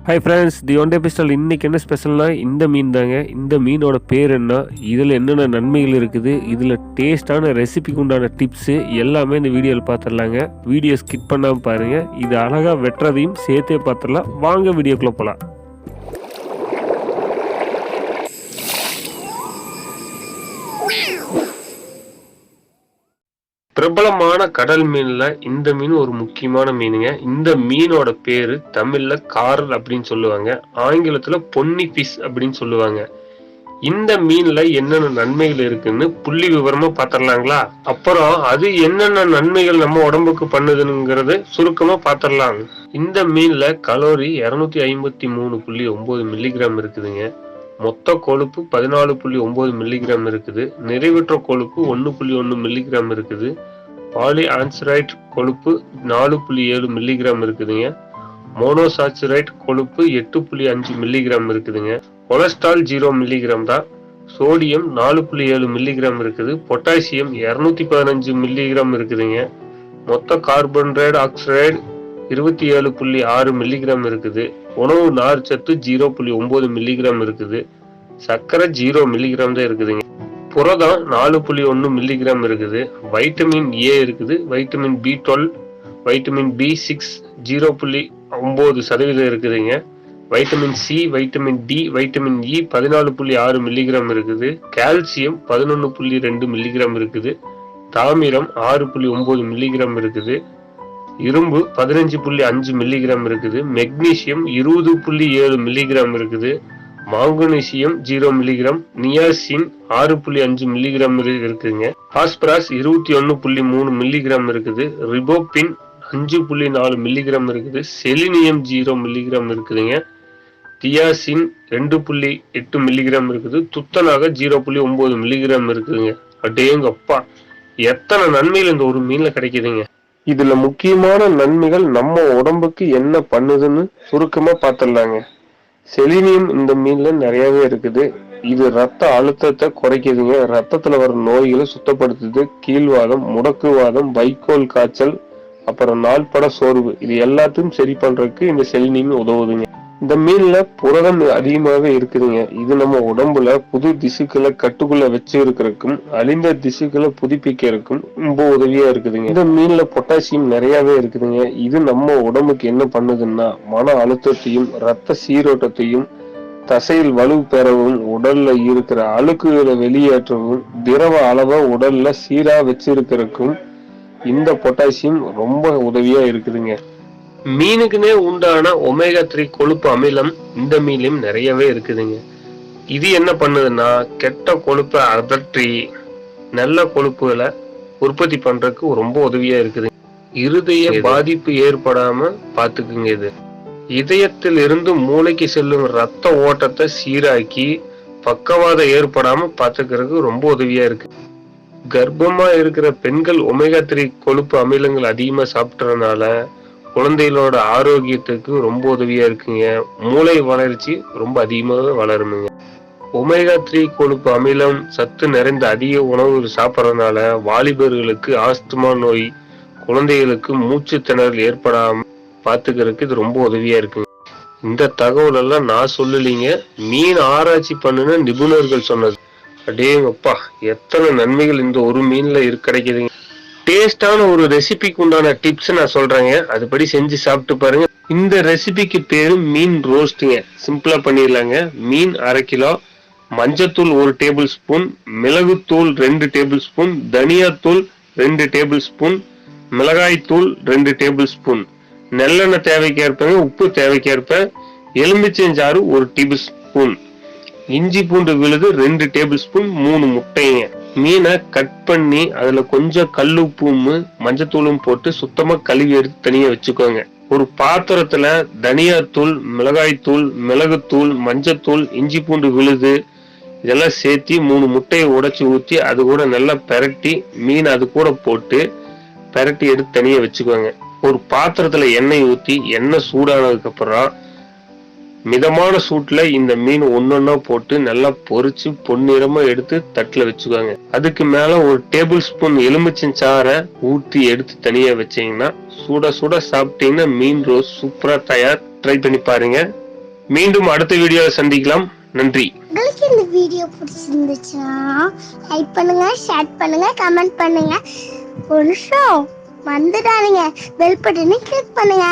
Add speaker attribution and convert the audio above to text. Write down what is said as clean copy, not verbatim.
Speaker 1: Hi friends, the one day pistol. இன்றைக்கி என்ன ஸ்பெஷல்னா இந்த மீன் தாங்க. இந்த மீனோட பேர் என்ன, இதில் என்னென்ன நன்மைகள் இருக்குது, இதில் டேஸ்டான ரெசிபிக்கு உண்டான டிப்ஸு எல்லாமே இந்த வீடியோவில் பார்த்துடலாங்க. வீடியோ ஸ்கிப் பண்ணாமல் பாருங்கள். இது அழகாக வெட்டுறதையும் சேர்த்தே பார்த்துடலாம். வாங்க வீடியோக்குள்ளே போகலாம். பிரபலமான கடல் மீன்ல இந்த மீன் ஒரு முக்கியமான மீனுங்க. இந்த மீனோட பேரு தமிழ்ல காரல் அப்படின்னு சொல்லுவாங்க, ஆங்கிலத்துல பொன்னி ஃபிஷ் அப்படின்னு சொல்லுவாங்க. இந்த மீன்ல என்னென்ன நன்மைகள் இருக்குன்னு புள்ளி விவரமா பாத்திரலாங்களா? அப்புறம் அது என்னென்ன நன்மைகள் நம்ம உடம்புக்கு பண்ணுதுங்கிறது சுருக்கமா பாத்திரலாம். இந்த மீன்ல கலோரி 253.9 மில்லிகிராம் இருக்குதுங்க. மொத்த கொழுப்பு 14.9 மில்லிகிராம் இருக்குது. நிறைவுற்ற கொழுப்பு 1.1 மில்லிகிராம் இருக்குது. பாலி ஆன்சரைட் கொழுப்பு 4.7 மில்லிகிராம் இருக்குதுங்க. மோனோசாச்சுரைட் கொழுப்பு 8.5 மில்லிகிராம் இருக்குதுங்க. கொலஸ்ட்ரால் 0 மில்லிகிராம் தான். சோடியம் 4.7 மில்லிகிராம் இருக்குது. பொட்டாசியம் 215 மில்லிகிராம் இருக்குதுங்க. மொத்த கார்பன் ஆக்சைடு 27.6 மில்லிகிராம் இருக்குது. உணவு நார் சத்து 0.9 மில்லிகிராம் இருக்குது. சர்க்கரை 0 மில்லிகிராம் தான் இருக்குதுங்க. புரதம் 4.1 மில்லிகிராம் இருக்குது. வைட்டமின் ஏ இருக்குது. வைட்டமின் B12, வைட்டமின் B6 0.9% இருக்குதுங்க. Vitamin C, vitamin D, vitamin E 14.6 milligram இருக்குது. கால்சியம் 11.2 மில்லிகிராம் இருக்குது. தாமிரம் 6.9 மில்லிகிராம் இருக்குது. இரும்பு 15.5 மில்லிகிராம் இருக்குது. மெக்னீசியம் 20.7 மில்லிகிராம் இருக்குது. மாங்கனீசியம் 0 மில்லிகிராம். நியாசின் 6.5 மில்லிகிராம் இருக்குங்க. பாஸ்பரஸ் 21.3 மில்லிகிராம் இருக்குது. ரிபோபின் 5.4 மில்லிகிராம் இருக்குது. செலினியம் 0 மில்லிகிராம் இருக்குதுங்க. தியாசின் 2.8 மில்லிகிராம் இருக்குது. துத்தநாக 0.9 மில்லிகிராம் இருக்குதுங்க. அடேங்கப்பா, எத்தனை நன்மைகள் இந்த ஒரு மீன்ல கிடைக்குதுங்க. இதுல முக்கியமான நன்மைகள் நம்ம உடம்புக்கு என்ன பண்ணுதுன்னு சுருக்கமா பார்த்துடலாங்க. செலினியம் இந்த மீன்ல நிறையவே இருக்குது. இது ரத்த அழுத்தத்தை குறைக்குதுங்க. ரத்தத்துல வர நோய்களை சுத்தப்படுத்துது. கீழ்வாதம், முடக்குவாதம், வைக்கோல் காய்ச்சல், அப்புறம் நாள்பட சோர்வு, இது எல்லாத்தையும் சரி பண்றதுக்கு இந்த செலினியம் உதவுதுங்க. இந்த மீன்ல புரதம் அதிகமாவே இருக்குதுங்க. இது நம்ம உடம்புல புது திசுக்களை கட்டுக்குள்ள வச்சு இருக்கிறதுக்கும் அழிந்த திசுக்களை புதுப்பிக்கிறதுக்கும் ரொம்ப உதவியா இருக்குதுங்க. இந்த மீன்ல பொட்டாசியம் நிறையவே இருக்குதுங்க. இது நம்ம உடம்புக்கு என்ன பண்ணுதுன்னா மன அழுத்தத்தையும் ரத்த சீரோட்டத்தையும் தசையில் வலு பெறவும் உடல்ல இருக்கிற அழுக்குகளை வெளியேற்றவும் திரவ அளவை உடல்ல சீரா வச்சிருக்கிறதுக்கும் இந்த பொட்டாசியம் ரொம்ப உதவியா இருக்குதுங்க. மீனுக்குனே உண்டான ஒமேகா 3 கொழுப்பு அமிலம் இந்த மீன்லயும் நிறையவே இருக்குதுங்க. இது என்ன பண்ணுதுன்னா கெட்ட கொழுப்பை அகற்றி நல்ல கொழுப்புகளை உற்பத்தி பண்றதுக்கு ரொம்ப உதவியா இருக்குது. இருதய பாதிப்பு ஏற்படாம பாத்துக்குங்க. இது இதயத்தில் இருந்து மூளைக்கு செல்லும் ரத்த ஓட்டத்தை சீராக்கி பக்கவாதம் ஏற்படாம பாத்துக்கிறதுக்கு ரொம்ப உதவியா இருக்கு. கர்ப்பமா இருக்கிற பெண்கள் ஒமேகா 3 கொழுப்பு அமிலங்கள் அதிகமா சாப்பிட்டறதுனால குழந்தைகளோட ஆரோக்கியத்துக்கு ரொம்ப உதவியா இருக்குங்க. மூளை வளர்ச்சி ரொம்ப அதிகமாக வளருமுங்க. ஒமேகா 3 கொழுப்பு அமிலம் சத்து நிறைந்த அதிக உணவுகள் சாப்பிட்றதுனால வாலிபர்களுக்கு ஆஸ்துமா நோய், குழந்தைகளுக்கு மூச்சு திணறல் ஏற்படாம பாத்துக்கிறதுக்கு இது ரொம்ப உதவியா இருக்குங்க. இந்த தகவல் எல்லாம் நான் சொல்லலீங்க, மீன் ஆராய்ச்சி பண்ணுன நிபுணர்கள் சொன்னது. அடேங்கப்பா, எத்தனை நன்மைகள் இந்த ஒரு மீன்ல கிடைக்குதுங்க. டேஸ்டான ஒரு ரெசிபிக்கு உண்டான டிப்ஸ் நான் சொல்றேங்க, அதுபடி செஞ்சு சாப்பிட்டு பாருங்க. இந்த ரெசிபிக்கு பேரு மீன் ரோஸ்ட்டுங்க. சிம்பிளா பண்ணிடலாங்க. மீன் 1/2 கிலோ, மஞ்சத்தூள் 1 டேபிள் ஸ்பூன், மிளகுத்தூள் 2 டேபிள் ஸ்பூன், தனியாத்தூள் 2 டேபிள் ஸ்பூன், மிளகாய் தூள் 2 டேபிள் ஸ்பூன், நல்லெண்ணெய் தேவைக்கேற்ப, உப்பு தேவைக்கேற்ப, எலுமிச்சஞ்சாறு 1 டேபிள் ஸ்பூன், இஞ்சி பூண்டு விழுது 2 டேபிள் ஸ்பூன், 3 முட்டைங்க. மீனை கட் பண்ணி அதுல கொஞ்சம் கல்லுப்பும் மஞ்சத்தூளும் போட்டு சுத்தமா கழுவி எடுத்து தனியா வச்சுக்கோங்க. ஒரு பாத்திரத்துல தனியாத்தூள், மிளகாய்த்தூள், மிளகுத்தூள், மஞ்சத்தூள், இஞ்சி பூண்டு விழுது இதெல்லாம் சேர்த்தி 3 முட்டையை உடைச்சு ஊற்றி அது கூட நல்லா பெரட்டி மீன் அது கூட போட்டு பெரட்டி எடுத்து தனியா வச்சுக்கோங்க. ஒரு பாத்திரத்துல எண்ணெய் ஊற்றி எண்ணெய் சூடானதுக்கு அப்புறம் மிதமான சூட்ல இந்த மீன் ஒன்னொன்னா போட்டு நல்லா பொரிச்சு பொன்னிறமா எடுத்து தட்டுல வச்சுக்கோங்க. அதுக்கு மேல 1 டேபிள் ஸ்பூன் எலுமிச்சஞ்சாறை ஊற்றி எடுத்து தனியா வச்சீங்கன்னா சுட சுட சாப்பிட்டீங்கன்னா மீன் ரோஸ் சூப்பரா தயார். ட்ரை பண்ணி பாருங்க. மீண்டும் அடுத்த வீடியோவில் சந்திக்கலாம். நன்றி.
Speaker 2: உங்களுக்கு இந்த வீடியோ பிடிச்சிருந்துச்சுன்னா லைக் பண்ணுங்க, ஷேர் பண்ணுங்க, கமெண்ட் பண்ணுங்க. ஒரு நிமிஷம் வந்துடாதீங்க, பெல் பட்டனை கிளிக் பண்ணுங்க.